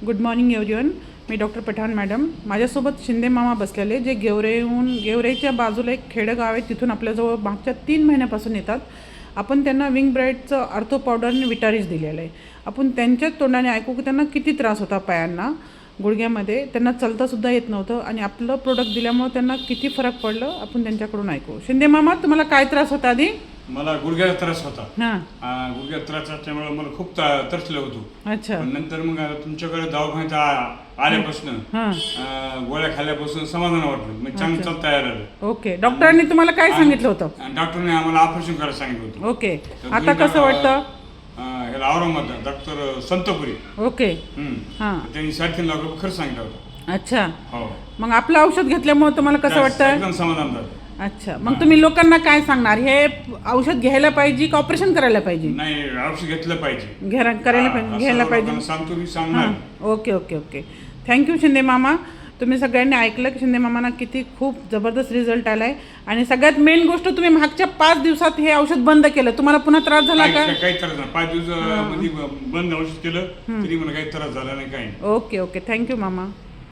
Good morning everyone. मी doctor Pathan madam. माझ्यासोबत शिंदे मामा बसलेले, जे गेवरेच्या बाजूला एक खेडेगाव आहे, तिथून आपल्याजवळ मागच्या 3 महिन्यापासून येतात. आपण त्यांना विंग ब्राईटचं आर्थो पावडर आणि विटारिस दिलेलं आहे. आपण त्यांच्याच तोंडाने ऐकू की त्यांना किती त्रास होता पायांना, गुडघ्यामध्ये. त्यांना चालतासुद्धा येत नव्हतं आणि आपलं प्रोडक्ट दिल्यामुळे त्यांना किती फरक पडलं आपण त्यांच्याकडून ऐकू. शिंदे मामा, तुम्हाला काय त्रास होता आधी? मला गुडघ्याचा त्रास होता. हां. गुडघ्याचा त्रास असल्यामुळे मला खूप तरसलं होतो. अच्छा. पण नंतर मग तुमच्याकडे दवाखान्यात आल्यापासून गोळ्या खाल्ल्यापासून समाधान वाटलं, मग चांगलं चालता यायला लागलं. ओके. डॉक्टरांनी तुम्हाला काय सांगितलं होतं? डॉक्टरने आम्हाला ऑपरेशन करायला सांगितलं होतं. ओके. आता कसं वाटतं? ह्याला औरंगाबाद डॉक्टर संतपुरी. ओके. हां. त्यांनी 3.5 लाख रुपये खर्च सांगितलं होतं. अच्छा. हो. मग आपलं औषध घेतल्यामुळे तुम्हाला कसं वाटतं? एकदम समाधान झालं. अच्छा. मग तुम्ही लोकांना काय सांगणार? हे औषध घ्यायला पाहिजे का ऑपरेशन करायला पाहिजे? नाही, औषध घेतलं पाहिजे. घ्यायला पाहिजे. सांगतो मी, सांगणार. Okay okay okay. Thank you Shinde मामा. तुम्ही सगळ्यांनी ऐकलं की शिंदे मामांना किती खूप जबरदस्त रिझल्ट आला आहे. आणि सगळ्यात मेन गोष्ट, तुम्ही मागच्या 5 दिवसात हे औषध बंद केलं, तुम्हाला पुन्हा त्रास झाला का? काही त्रास नाही. 5 दिवस मध्ये बंद औषध केलं तरी मला काही त्रास झाला नाही, काही. Okay okay. थँक्यू मामा.